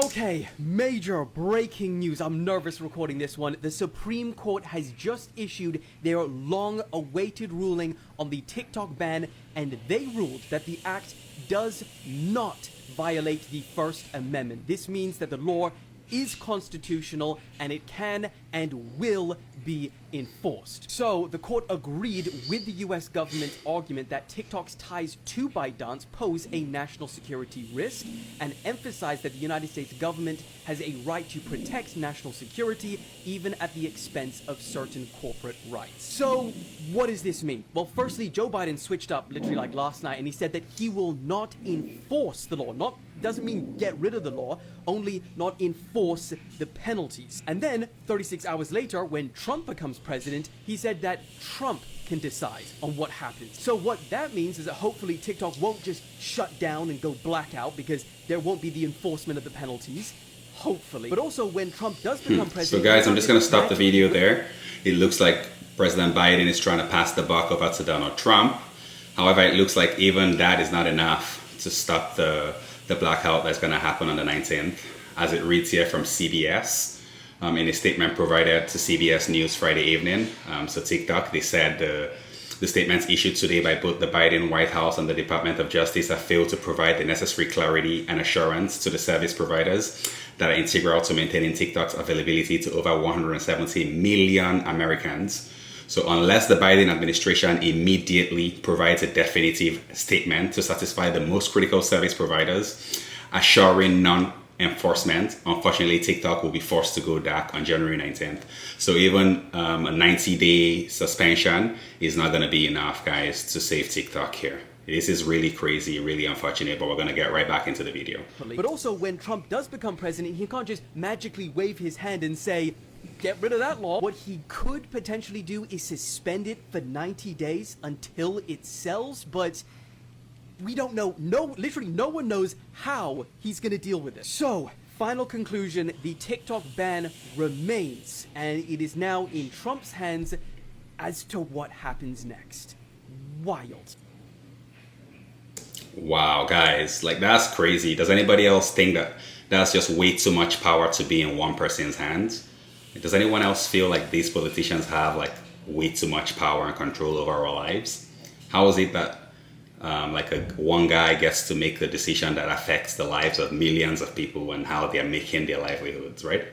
Okay, major breaking news. I'm nervous recording this one. The Supreme Court has just issued their long-awaited ruling on the TikTok ban, and they ruled that the act does not violate the First Amendment. This means that the law is constitutional and it can and will be enforced. So the court agreed with the US government's argument that TikTok's ties to ByteDance pose a national security risk and emphasized that the United States government has a right to protect national security even at the expense of certain corporate rights. So what does this mean? Well, firstly, Joe Biden switched up literally like last night and he said that he will not enforce the law. Doesn't mean get rid of the law, only not enforce the penalties. And then 36 hours later, when Trump becomes president, he said that Trump can decide on what happens. So what that means is that hopefully TikTok won't just shut down and go blackout because there won't be the enforcement of the penalties. Hopefully. But also when Trump does become president... So guys, I'm just going to stop the video there. It looks like President Biden is trying to pass the buck over to Donald Trump. However, it looks like even that is not enough to stop the blackout that's going to happen on the 19th. As it reads here from CBS, in a statement provided to CBS News Friday evening. So TikTok, they said the statements issued today by both the Biden White House and the Department of Justice have failed to provide the necessary clarity and assurance to the service providers that are integral to maintaining TikTok's availability to over 170 million Americans. So unless the Biden administration immediately provides a definitive statement to satisfy the most critical service providers, assuring non-enforcement, unfortunately TikTok will be forced to go dark on January 19th. So even a 90-day suspension is not going to be enough, guys, to save TikTok here. This is really crazy, really unfortunate, but we're going to get right back into the video. But also when Trump does become president, he can't just magically wave his hand and say, get rid of that law. What he could potentially do is suspend it for 90 days until it sells, but we don't know. Literally no one knows how he's going to deal with it. So, final conclusion, the TikTok ban remains, and it is now in Trump's hands as to what happens next. Wild. Wow, guys, like that's crazy. Does anybody else think that that's just way too much power to be in one person's hands? Does anyone else feel like these politicians have like way too much power and control over our lives? How is it that one guy gets to make the decision that affects the lives of millions of people and how they're making their livelihoods, right?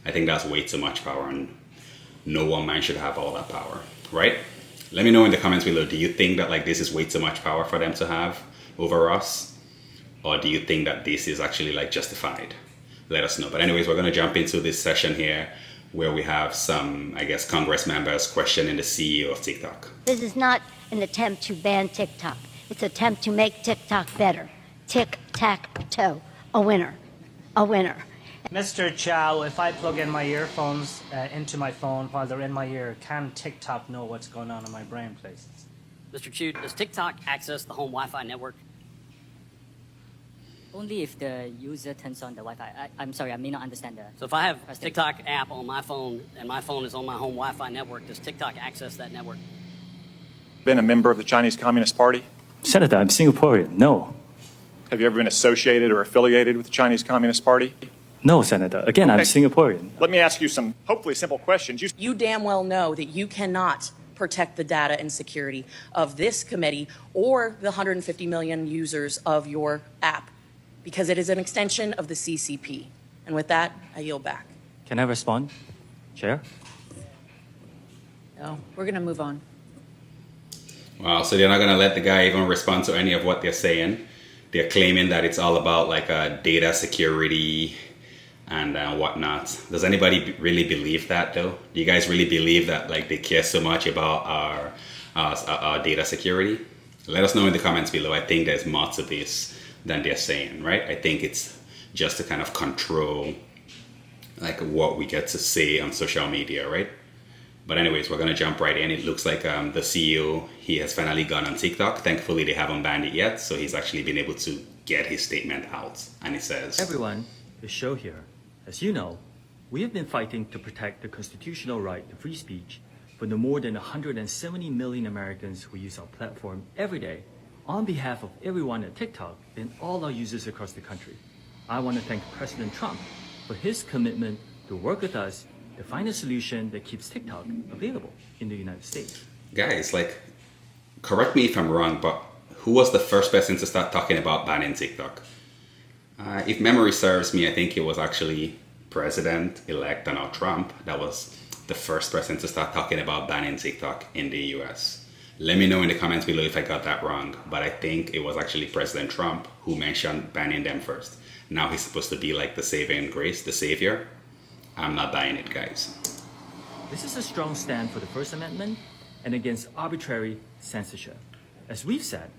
I think that's way too much power and no one man should have all that power, right? Let me know in the comments below, do you think that like this is way too much power for them to have over us? Or do you think that this is actually like justified? Let us know. But anyways, we're going to jump into this session here where we have some, I guess, Congress members questioning the CEO of TikTok. This is not an attempt to ban TikTok. It's an attempt to make TikTok better. Tic-tac-toe. A winner. A winner. Mr. Chow, if I plug in my earphones into my phone while they're in my ear, can TikTok know what's going on in my brain, please? Mr. Chu, does TikTok access the home Wi-Fi network? Only if the user turns on the Wi-Fi. I'm sorry, I may not understand that. So if I have a TikTok app on my phone and my phone is on my home Wi-Fi network, does TikTok access that network? Been a member of the Chinese Communist Party? Senator, I'm Singaporean. No. Have you ever been associated or affiliated with the Chinese Communist Party? No, Senator. Again, Okay. I'm Singaporean. Let me ask you some hopefully simple questions. You damn well know that you cannot protect the data and security of this committee or the 150 million users of your app, because it is an extension of the CCP. And with that, I yield back. Can I respond, Chair? No, we're going to move on. Wow, so they're not going to let the guy even respond to any of what they're saying. They're claiming that it's all about like data security and whatnot. Does anybody really believe that though? Do you guys really believe that like they care so much about our data security? Let us know in the comments below. I think there's more to this than they're saying, right? I think it's just to kind of control like what we get to say on social media, right? But anyways, we're going to jump right in. It looks like the CEO, he has finally gone on TikTok. Thankfully, they haven't banned it yet. So he's actually been able to get his statement out. And he says, Everyone, the show here. As you know, we have been fighting to protect the constitutional right to free speech for the more than 170 million Americans who use our platform every day on behalf of everyone at TikTok and all our users across the country. I want to thank President Trump for his commitment to work with us to find a solution that keeps TikTok available in the United States. Guys, like, correct me if I'm wrong, but who was the first person to start talking about banning TikTok? If memory serves me, I think it was actually President-elect Donald Trump that was the first person to start talking about banning TikTok in the US. Let me know in the comments below if I got that wrong, but I think it was actually President Trump who mentioned banning them first. Now he's supposed to be like the saving grace, the savior. I'm not buying it, guys. This is a strong stand for the First Amendment and against arbitrary censorship. As we've said,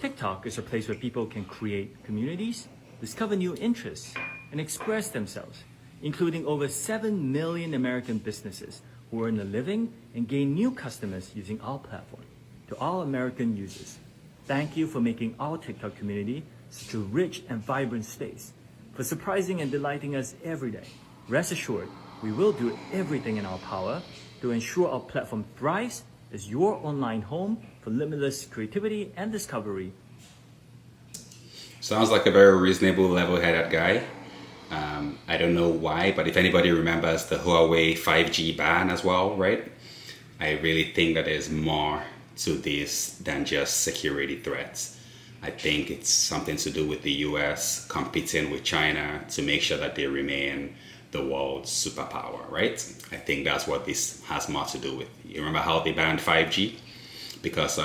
TikTok is a place where people can create communities, discover new interests, and express themselves, including over 7 million American businesses who earn a living and gain new customers using our platform. To all American users, thank you for making our TikTok community such a rich and vibrant space, for surprising and delighting us every day. Rest assured, we will do everything in our power to ensure our platform thrives as your online home for limitless creativity and discovery. Sounds like a very reasonable, level-headed guy. I don't know why, but if anybody remembers the Huawei 5G ban as well, right? I really think that there's more to this than just security threats. I think it's something to do with the US competing with China to make sure that they remain the world's superpower, right? I think that's what this has more to do with. You remember how they banned 5G? Because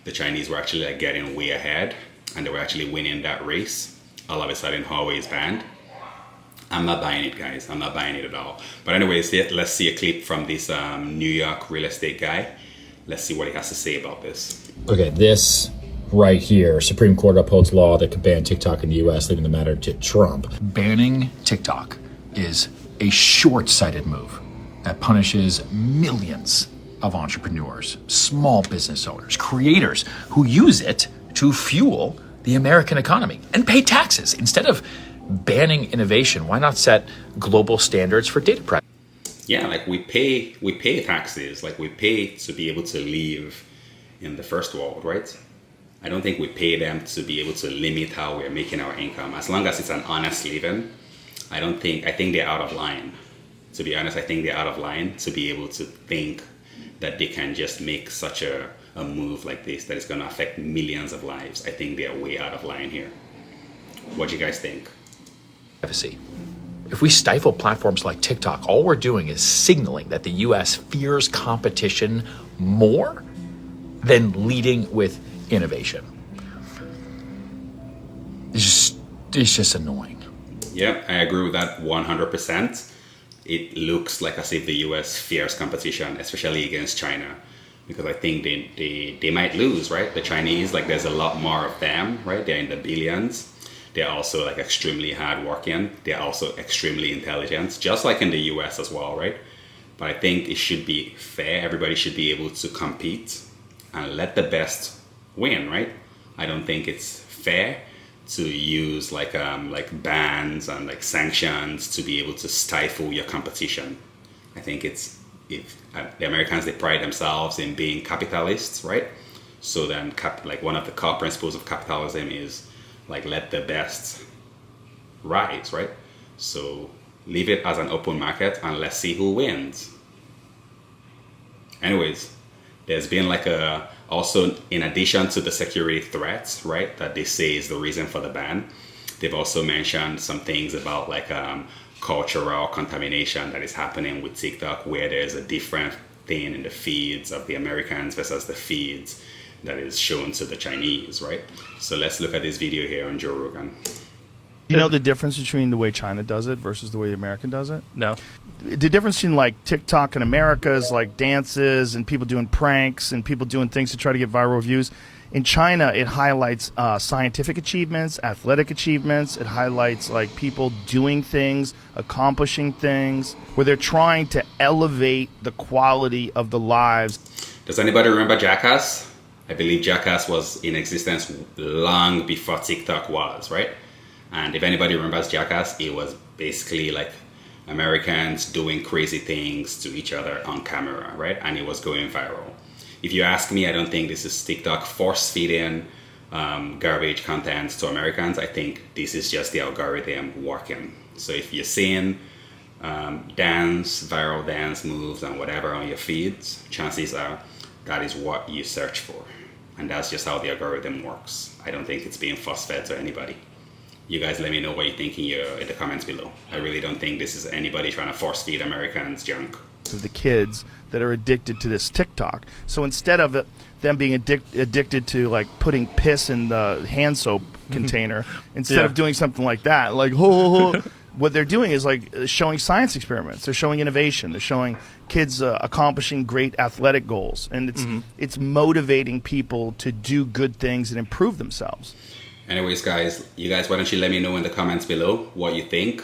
the Chinese were actually like getting way ahead and they were actually winning that race. All of a sudden Huawei is banned. I'm not buying it, guys. I'm not buying it at all. But anyways, let's see a clip from this New York real estate guy. Let's see what he has to say about this. Okay, this right here, Supreme Court upholds law that could ban TikTok in the U.S., leaving the matter to Trump. Banning TikTok is a short-sighted move that punishes millions of entrepreneurs, small business owners, creators who use it to fuel the American economy and pay taxes. Instead of banning innovation, why not set global standards for data privacy? Yeah, like we pay taxes, like we pay to be able to live in the first world, right? I don't think we pay them to be able to limit how we're making our income. As long as it's an honest living, I think they're out of line. To be honest, I think they're out of line to be able to think that they can just make such a move like this that is going to affect millions of lives. I think they're way out of line here. What do you guys think? Privacy. If we stifle platforms like TikTok, all we're doing is signaling that the US fears competition more than leading with innovation. It's just annoying. Yeah, I agree with that 100%. It looks like as if the US fears competition, especially against China, because I think they might lose, right? The Chinese, like there's a lot more of them, right? They're in the billions. They're also like extremely hardworking. They're also extremely intelligent, just like in the US as well, right? But I think it should be fair. Everybody should be able to compete and let the best win, right? I don't think it's fair to use like bans and like sanctions to be able to stifle your competition. I think the Americans, they pride themselves in being capitalists, right? So then like one of the core principles of capitalism is like let the best rise, right? So leave it as an open market and let's see who wins. Anyways, there's been like also in addition to the security threats, right, that they say is the reason for the ban, they've also mentioned some things about like cultural contamination that is happening with TikTok, where there's a different thing in the feeds of the Americans versus the feeds that is shown to the Chinese, right? So let's look at this video here on Joe Rogan. You know the difference between the way China does it versus the way American does it? No. The difference between like TikTok in America is like dances and people doing pranks and people doing things to try to get viral views. In China, it highlights scientific achievements, athletic achievements. It highlights like people doing things, accomplishing things, where they're trying to elevate the quality of the lives. Does anybody remember Jackass? I believe Jackass was in existence long before TikTok was, right? And if anybody remembers Jackass, it was basically like Americans doing crazy things to each other on camera, right? And it was going viral. If you ask me, I don't think this is TikTok force-feeding garbage content to Americans. I think this is just the algorithm working. So if you're seeing viral dance moves and whatever on your feeds, chances are that is what you search for. And that's just how the algorithm works. I don't think it's being force-fed to anybody. You guys let me know what you think in the comments below. I really don't think this is anybody trying to force-feed Americans junk. The kids that are addicted to this TikTok. So instead of them being addicted to like putting piss in the hand soap container, instead of doing something like that, like what they're doing is like showing science experiments. They're showing innovation. They're showing kids accomplishing great athletic goals, and it's motivating people to do good things and improve themselves. Anyways, guys, why don't you let me know in the comments below what you think.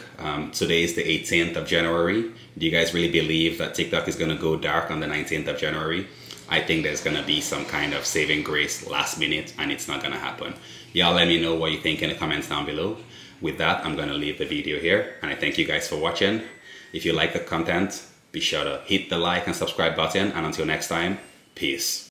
Today is the 18th of January. Do you guys really believe that TikTok is going to go dark on the 19th of January? I think there's going to be some kind of saving grace last minute, and it's not going to happen. Y'all let me know what you think in the comments down below. With that, I'm going to leave the video here, and I thank you guys for watching. If you like the content, be sure to hit the like and subscribe button, and until next time, peace.